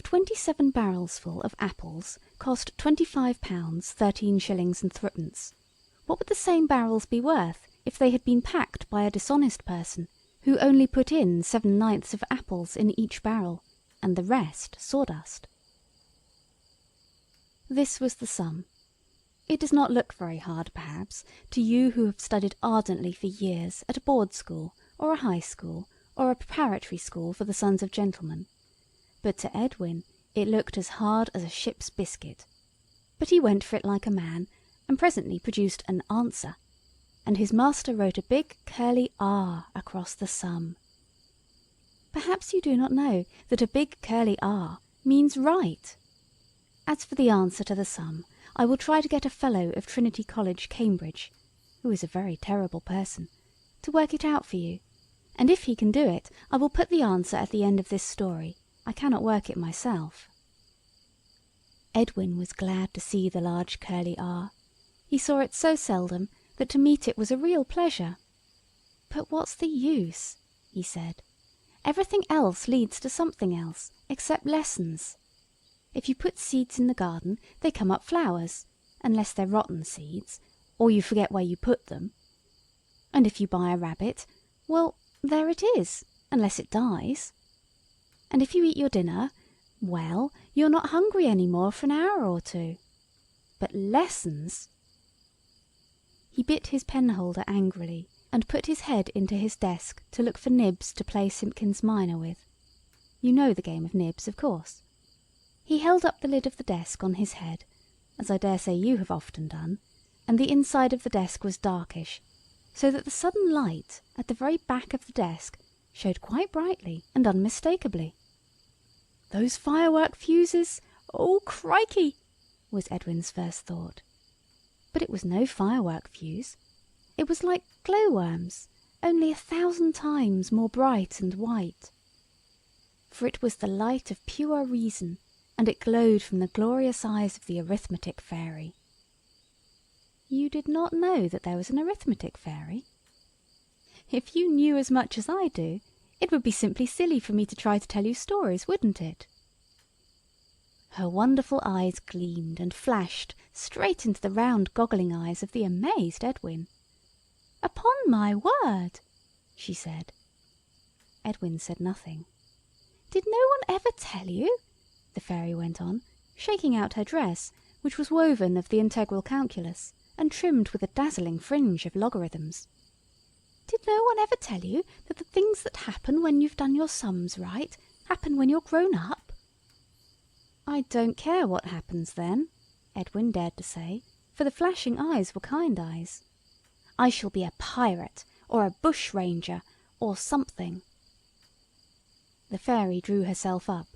27 barrels full of apples cost £25 13 shillings and threepence, what would the same barrels be worth if they had been packed by a dishonest person who only put in 7/9 of apples in each barrel, and the rest sawdust? This was the sum. It does not look very hard, perhaps, to you who have studied ardently for years at a board school, or a high school, or a preparatory school for the sons of gentlemen. But to Edwin it looked as hard as a ship's biscuit. But he went for it like a man, and presently produced an answer, and his master wrote a big curly R across the sum. Perhaps you do not know that a big curly R means right. As for the answer to the sum, I will try to get a Fellow of Trinity College, Cambridge, who is a very terrible person, to work it out for you, and if he can do it, I will put the answer at the end of this story. I cannot work it myself. Edwin was glad to see the large curly R. He saw it so seldom that to meet it was a real pleasure. "But what's the use?" he said. "Everything else leads to something else, except lessons. If you put seeds in the garden, they come up flowers, unless they're rotten seeds, or you forget where you put them. And if you buy a rabbit, well, there it is, unless it dies. And if you eat your dinner, well, you're not hungry any more for an hour or two. But lessons—" He bit his penholder angrily, and put his head into his desk to look for nibs to play Simpkins Minor with. You know the game of nibs, of course. He held up the lid of the desk on his head, as I dare say you have often done, and the inside of the desk was darkish, so that the sudden light at the very back of the desk showed quite brightly and unmistakably. "Those firework fuses! Oh, crikey!" was Edwin's first thought. But it was no firework fuse. It was like glowworms, only 1,000 times more bright and white. For it was the light of pure reason, and it glowed from the glorious eyes of the arithmetic fairy. You did not know that there was an arithmetic fairy? If you knew as much as I do, it would be simply silly for me to try to tell you stories, wouldn't it? Her wonderful eyes gleamed and flashed straight into the round goggling eyes of the amazed Edwin. "Upon my word!" she said. Edwin said nothing. "Did no one ever tell you?" the fairy went on, shaking out her dress, which was woven of the integral calculus, and trimmed with a dazzling fringe of logarithms. "Did no one ever tell you that the things that happen when you've done your sums right happen when you're grown up?" "I don't care what happens then," Edwin dared to say, for the flashing eyes were kind eyes. "I shall be a pirate, or a bushranger, or something." The fairy drew herself up,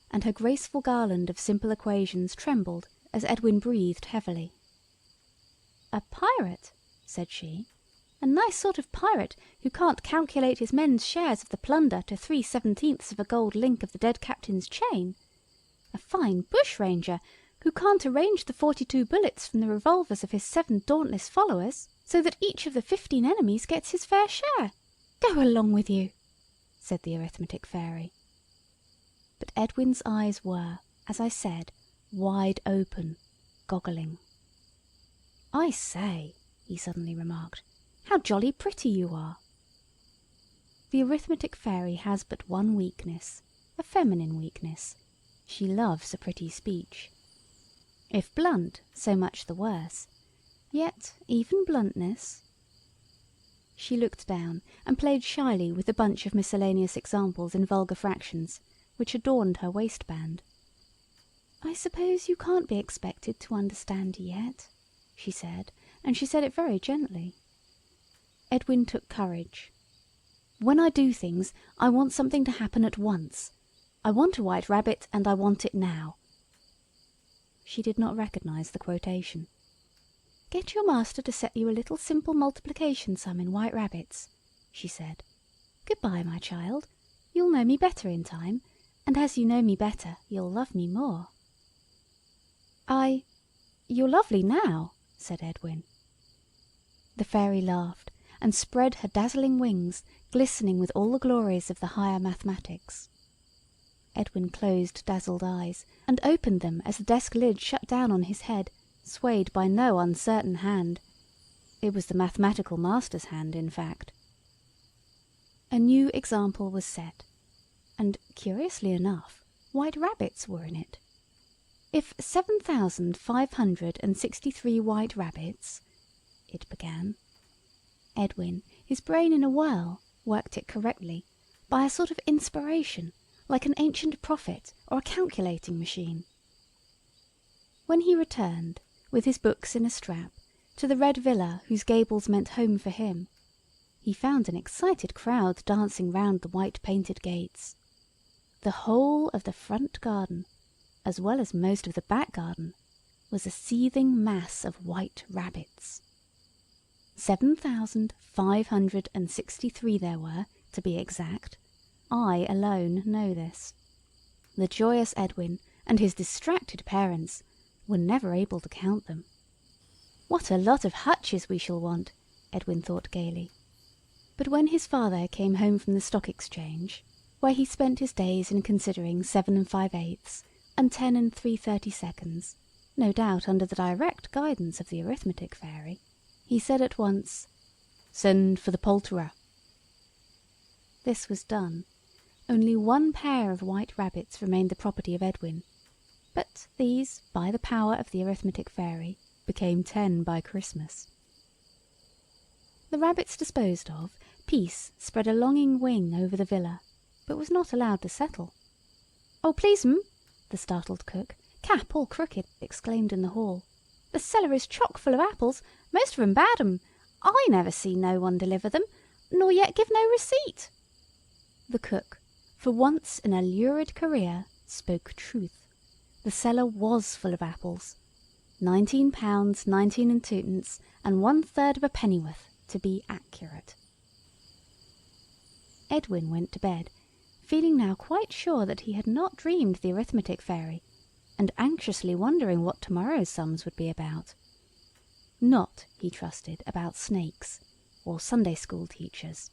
and her graceful garland of simple equations trembled as Edwin breathed heavily. "A pirate?" said she. "A nice sort of pirate who can't calculate his men's shares of the plunder to 3/17 of a gold link of the dead captain's chain. A fine bushranger who can't arrange the 42 bullets from the revolvers of his 7 dauntless followers, so that each of the 15 enemies gets his fair share. Go along with you," said the arithmetic fairy. But Edwin's eyes were, as I said, wide open, goggling. "I say," he suddenly remarked, "how jolly pretty you are." The arithmetic fairy has but one weakness, a feminine weakness. She loves a pretty speech. If blunt, so much the worse. Yet even bluntness... She looked down and played shyly with the bunch of miscellaneous examples in vulgar fractions, which adorned her waistband. "I suppose you can't be expected to understand yet," she said, and she said it very gently. Edwin took courage. "When I do things, I want something to happen at once. I want a white rabbit, and I want it now." She did not recognise the quotation. "Get your master to set you a little simple multiplication sum in white rabbits," she said. "Good-bye, my child. You'll know me better in time, and as you know me better, you'll love me more." "You're lovely now," said Edwin. The fairy laughed, and spread her dazzling wings, glistening with all the glories of the higher mathematics. Edwin closed dazzled eyes, and opened them as the desk lid shut down on his head, swayed by no uncertain hand. It was the mathematical master's hand, in fact. A new example was set, and, curiously enough, white rabbits were in it. If 7,563 white rabbits, it began. Edwin, his brain in a whirl, worked it correctly, by a sort of inspiration, like an ancient prophet or a calculating machine. When he returned, with his books in a strap, to the red villa whose gables meant home for him, he found an excited crowd dancing round the white-painted gates. The whole of the front garden, as well as most of the back garden, was a seething mass of white rabbits. 7,563 there were, to be exact. I alone know this. The joyous Edwin and his distracted parents were never able to count them. What a lot of hutches we shall want, Edwin thought gaily. But when his father came home from the Stock Exchange, where he spent his days in considering 7 5/8 and 10 3/32, no doubt under the direct guidance of the arithmetic fairy, he said at once, "Send for the poulterer." This was done. Only one pair of white rabbits remained the property of Edwin, but these, by the power of the arithmetic fairy, became 10 by Christmas. The rabbits disposed of, peace spread a longing wing over the villa, but was not allowed to settle. "Oh, please, the startled cook, cap all crooked, exclaimed in the hall. "The cellar is chock full of apples, most of 'em bad 'em. I never see no one deliver them, nor yet give no receipt." The cook, for once in a lurid career, spoke truth. The cellar was full of apples. £19 19 and 2pence, and 1/3 of a pennyworth, to be accurate. Edwin went to bed, feeling now quite sure that he had not dreamed the arithmetic fairy, and anxiously wondering what tomorrow's sums would be about. Not, he trusted, about snakes, or Sunday school teachers.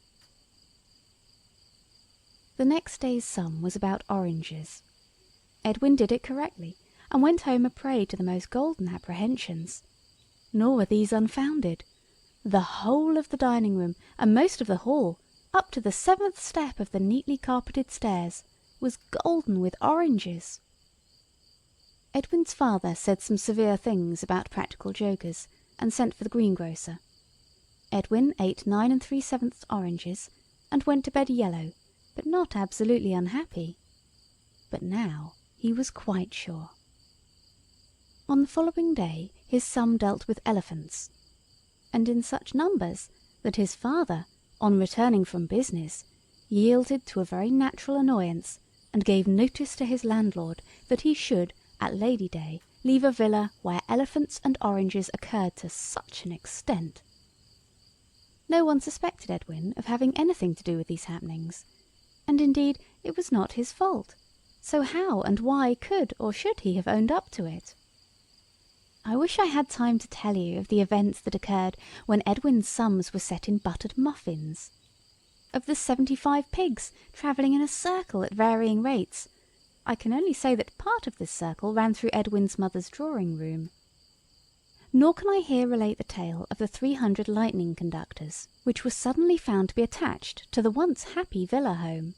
The next day's sum was about oranges. Edwin did it correctly, and went home a prey to the most golden apprehensions. Nor were these unfounded. The whole of the dining room, and most of the hall, up to the 7th step of the neatly carpeted stairs, was golden with oranges. Edwin's father said some severe things about practical jokers, and sent for the greengrocer. Edwin ate 9 3/7 oranges, and went to bed yellow, but not absolutely unhappy. But now he was quite sure. On the following day his sum dealt with elephants, and in such numbers that his father, on returning from business, yielded to a very natural annoyance, and gave notice to his landlord that he should, at Lady Day, leave a villa where elephants and oranges occurred to such an extent. No one suspected Edwin of having anything to do with these happenings, and indeed it was not his fault, so how and why could or should he have owned up to it? I wish I had time to tell you of the events that occurred when Edwin's sums were set in buttered muffins, of the 75 pigs travelling in a circle at varying rates. I can only say that part of this circle ran through Edwin's mother's drawing-room. Nor can I here relate the tale of the 300 lightning conductors, which were suddenly found to be attached to the once happy villa home.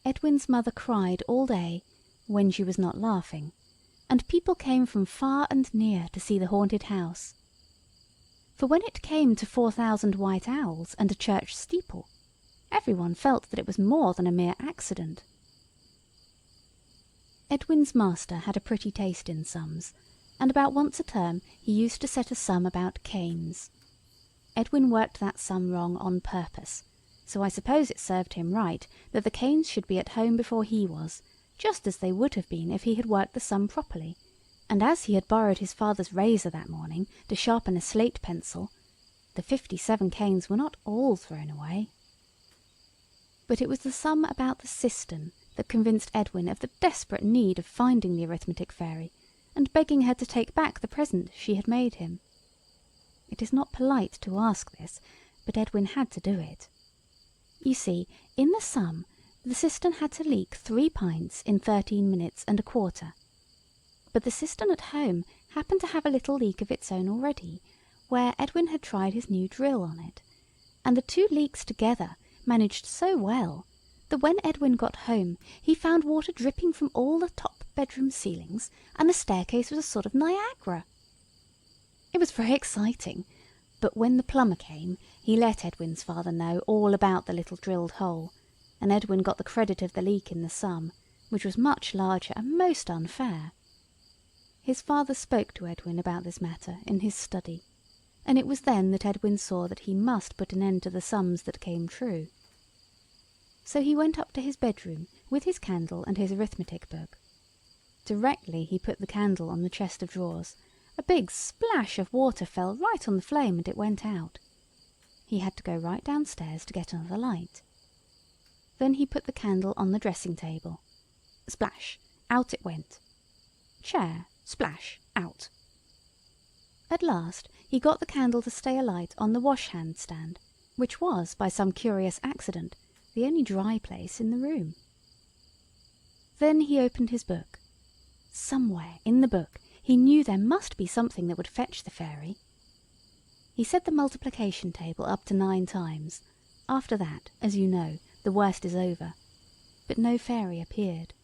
Edwin's mother cried all day, when she was not laughing, and people came from far and near to see the haunted house. For when it came to 4,000 white owls and a church steeple, everyone felt that it was more than a mere accident. Edwin's master had a pretty taste in sums, and about once a term he used to set a sum about canes. Edwin worked that sum wrong on purpose, so I suppose it served him right that the canes should be at home before he was, just as they would have been if he had worked the sum properly, and as he had borrowed his father's razor that morning to sharpen a slate pencil, the 57 canes were not all thrown away. But it was the sum about the cistern that convinced Edwin of the desperate need of finding the arithmetic fairy, and begging her to take back the present she had made him. It is not polite to ask this, but Edwin had to do it. You see, in the sum The cistern had to leak 3 pints in 13 minutes and a quarter. But the cistern at home happened to have a little leak of its own already, where Edwin had tried his new drill on it, and the 2 leaks together managed so well that when Edwin got home he found water dripping from all the top bedroom ceilings, and the staircase was a sort of Niagara. It was very exciting, but when the plumber came he let Edwin's father know all about the little drilled hole, and Edwin got the credit of the leak in the sum, which was much larger and most unfair. His father spoke to Edwin about this matter in his study, and it was then that Edwin saw that he must put an end to the sums that came true. So he went up to his bedroom with his candle and his arithmetic book. Directly he put the candle on the chest of drawers, a big splash of water fell right on the flame and it went out. He had to go right downstairs to get another light. Then he put the candle on the dressing table. Splash! Out it went. Chair! Splash! Out. At last he got the candle to stay alight on the wash-hand stand, which was, by some curious accident, the only dry place in the room. Then he opened his book. Somewhere in the book he knew there must be something that would fetch the fairy. He said the multiplication table up to 9 times. After that, as you know, the worst is over. But no fairy appeared.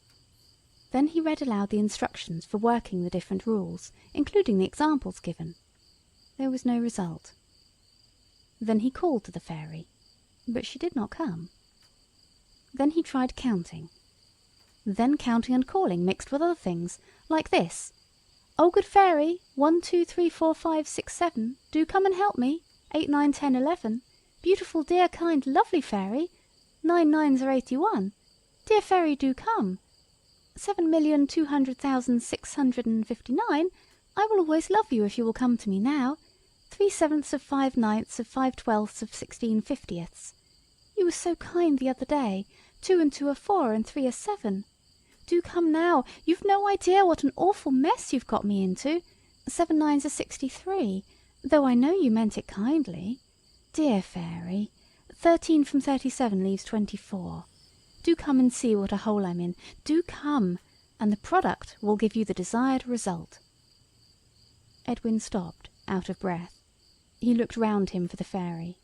Then he read aloud the instructions for working the different rules, including the examples given. There was no result. Then he called to the fairy, but she did not come. Then he tried counting. Then counting and calling mixed with other things, like this: "Oh, good fairy, 1, 2, 3, 4, 5, 6, 7, do come and help me. 8, 9, 10, 11. Beautiful, dear, kind, lovely fairy. 9 nines are 81. Dear fairy, do come. 7,200,659. I will always love you if you will come to me now. 3/7 of 5/9 of 5/12 of 16/50. You were so kind the other day. 2 and 2 are 4, and 3 are 7. Do come now. You've no idea what an awful mess you've got me into. 7 nines are 63, though I know you meant it kindly. Dear fairy, 13 from 37 leaves 24. Do come and see what a hole I'm in. Do come, and the product will give you the desired result." Edwin stopped, out of breath. He looked round him for the fairy.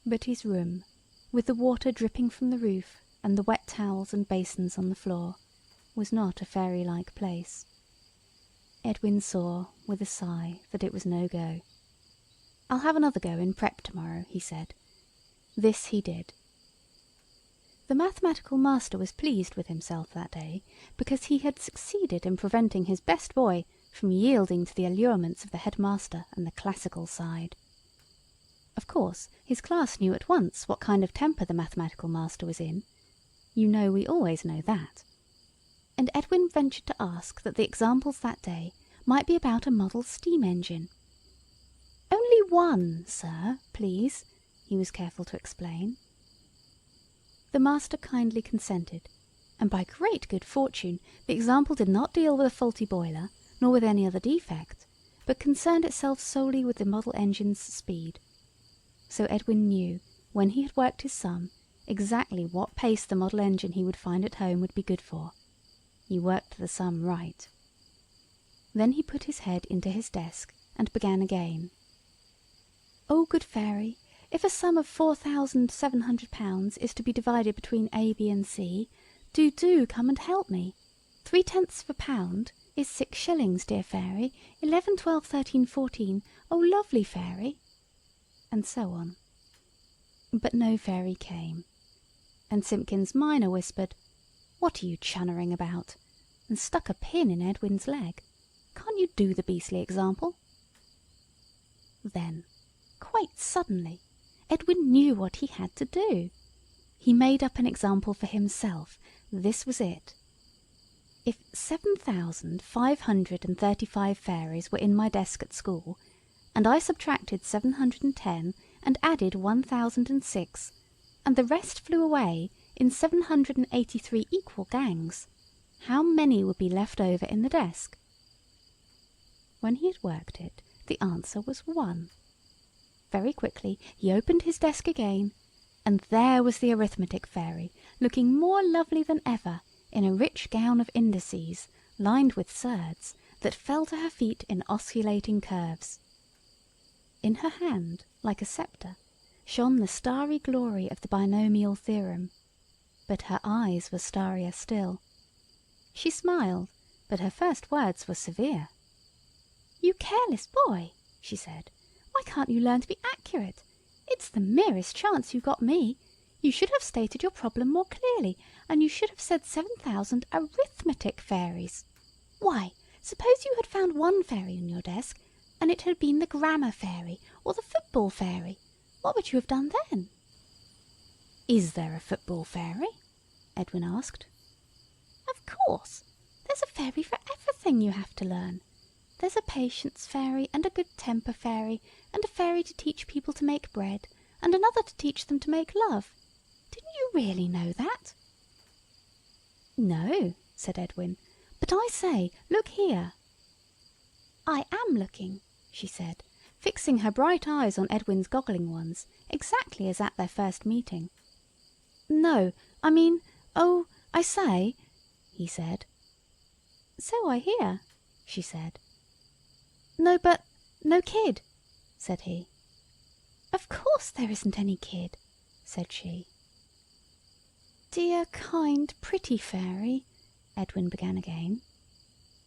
But his room, with the water dripping from the roof and the wet towels and basins on the floor, was not a fairy-like place. Edwin saw, with a sigh, that it was no go. "I'll have another go in prep tomorrow," he said. This he did. The mathematical master was pleased with himself that day, because he had succeeded in preventing his best boy from yielding to the allurements of the headmaster and the classical side. Of course, his class knew at once what kind of temper the mathematical master was in. You know we always know that. And Edwin ventured to ask that the examples that day might be about a model steam engine. "Only one, sir, please," he was careful to explain. The master kindly consented, and by great good fortune the example did not deal with a faulty boiler, nor with any other defect, but concerned itself solely with the model engine's speed. So Edwin knew, when he had worked his sum, exactly what pace the model engine he would find at home would be good for. He worked the sum right. Then he put his head into his desk and began again. "Oh, good fairy, if a sum of £4,700 is to be divided between A, B, and C, do come and help me. 3/10 of a pound is 6 shillings, dear fairy. 11, 12, 13, 14. Oh, lovely fairy," and so on. But no fairy came, and Simpkins minor whispered, "What are you chunnering about?" and stuck a pin in Edwin's leg. "Can't you do the beastly example?" Then, quite suddenly, Edwin knew what he had to do. He made up an example for himself. This was it. If 7,535 fairies were in my desk at school, and I subtracted 710 and added 1,006, and the rest flew away in 783 equal gangs, how many would be left over in the desk? When he had worked it, the answer was 1. Very quickly he opened his desk again, And there was the Arithmetic Fairy, looking more lovely than ever, in a rich gown of indices, lined with surds, that fell to her feet in osculating curves. In her hand, like a sceptre, shone the starry glory of the binomial theorem, but her eyes were starrier still. She smiled, but her first words were severe. "You careless boy," she said, "why can't you learn to be accurate? It's the merest chance you got me. You should have stated your problem more clearly, and you should have said 7,000 arithmetic fairies. Why, suppose you had found one fairy on your desk, and it had been the grammar fairy or the football fairy. What would you have done then?" "Is there a football fairy?" Edwin asked. "Of course. There's a fairy for everything you have to learn. There's a patience fairy, and a good temper fairy, and a fairy to teach people to make bread, and another to teach them to make love. Didn't you really know that?" "No," said Edwin, "but I say, look here." "I am looking," she said, fixing her bright eyes on Edwin's goggling ones, exactly as at their first meeting. "No, I mean, oh, I say," he said. "So I hear," she said. "No, but no kid," said he. "Of course there isn't any kid," said she. "Dear, kind, pretty fairy," Edwin began again.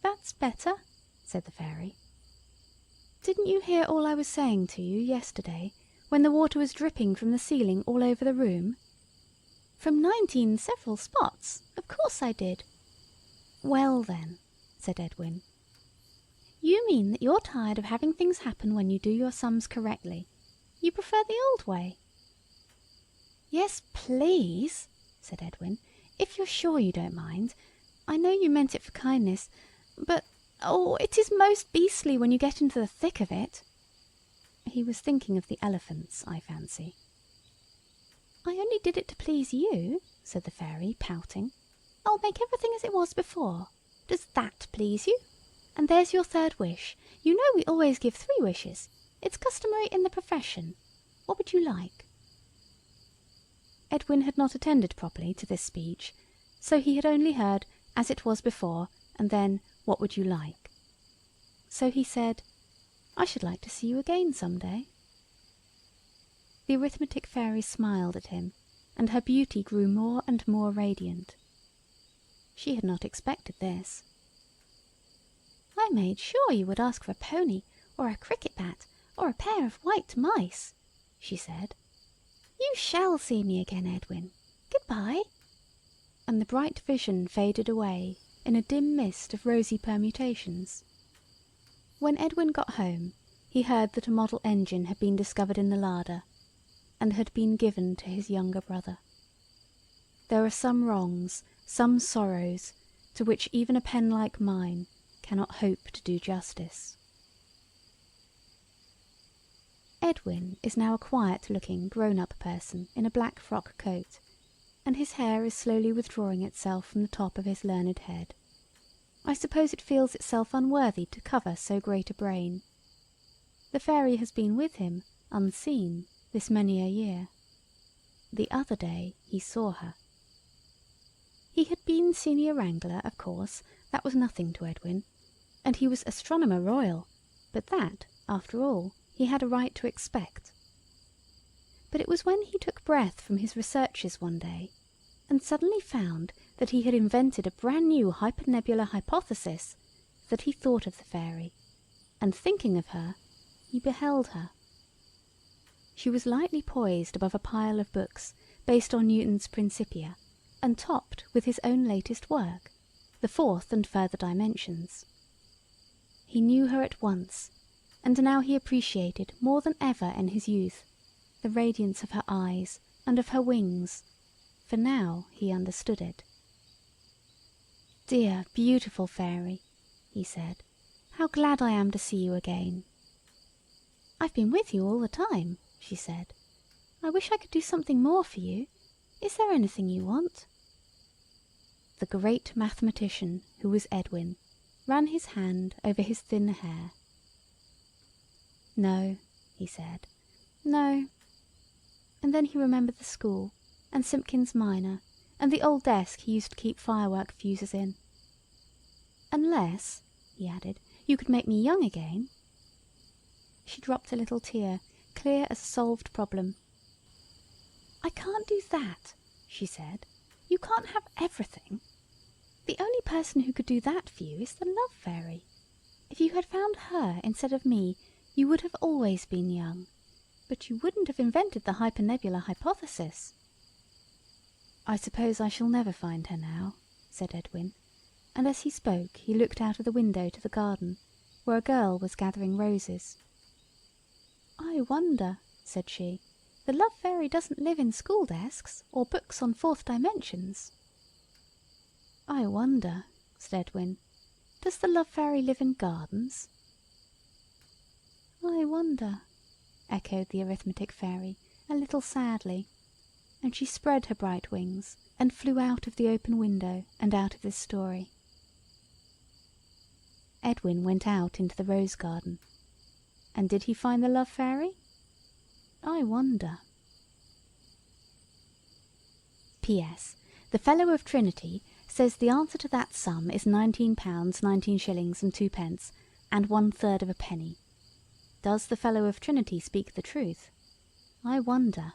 "That's better," said the fairy. "Didn't you hear all I was saying to you yesterday, when the water was dripping from the ceiling all over the room?" "From 19 several spots. Of course I did." "Well then," said Edwin, "you mean that you're tired of having things happen when you do your sums correctly. You prefer the old way." "Yes, please," said Edwin, "if you're sure you don't mind. I know you meant it for kindness, but, oh, it is most beastly when you get into the thick of it." He was thinking of the elephants, I fancy. "I only did it to please you," said the fairy, pouting. "I'll make everything as it was before. Does that please you? And there's your third wish. You know we always give 3 wishes. It's customary in the profession. What would you like?" Edwin had not attended properly to this speech, so he had only heard "as it was before," and then "what would you like?" So he said, "I should like to see you again some day." The Arithmetic Fairy smiled at him, and her beauty grew more and more radiant. She had not expected this. "I made sure you would ask for a pony, or a cricket bat, or a pair of white mice," she said. "You shall see me again, Edwin. Goodbye." And the bright vision faded away in a dim mist of rosy permutations. When Edwin got home, he heard that a model engine had been discovered in the larder, and had been given to his younger brother. There are some wrongs, some sorrows, to which even a pen like mine cannot hope to do justice. Edwin is now a quiet-looking, grown-up person in a black frock coat, and his hair is slowly withdrawing itself from the top of his learned head. I suppose it feels itself unworthy to cover so great a brain. The fairy has been with him, unseen, this many a year. The other day he saw her. He had been Senior Wrangler, of course, that was nothing to Edwin, and he was Astronomer Royal, but that, after all, he had a right to expect. But it was when he took breath from his researches one day, and suddenly found that he had invented a brand new hypernebular hypothesis, that he thought of the fairy, and thinking of her, he beheld her. She was lightly poised above a pile of books based on Newton's Principia, and topped with his own latest work, the Fourth and Further Dimensions. He knew her at once, and now he appreciated more than ever in his youth the radiance of her eyes and of her wings, for now he understood it. "Dear, beautiful fairy," he said, "how glad I am to see you again." "I've been with you all the time," she said. "I wish I could do something more for you. Is there anything you want?" The great mathematician, who was Edwin, ran his hand over his thin hair. "No," he said, "no." And then he remembered the school, and Simpkins minor, and the old desk he used to keep firework fuses in. "Unless," he added, "you could make me young again." She dropped a little tear, clear as a solved problem. "I can't do that," she said. "You can't have everything. The only person who could do that for you is the Love Fairy. If you had found her instead of me, you would have always been young. But you wouldn't have invented the hypernebular hypothesis." "I suppose I shall never find her now," said Edwin, and as he spoke he looked out of the window to the garden, where a girl was gathering roses. "I wonder," said she. "The Love Fairy doesn't live in school desks, or books on fourth dimensions." "I wonder," said Edwin. "Does the Love Fairy live in gardens?" "I wonder," echoed the Arithmetic Fairy, a little sadly, and she spread her bright wings and flew out of the open window and out of this story. Edwin went out into the rose garden. And did he find the Love Fairy? I wonder. P.S. The Fellow of Trinity says the answer to that sum is £19 19 shillings and 2 pence, and 1/3 of a penny. Does the Fellow of Trinity speak the truth? I wonder.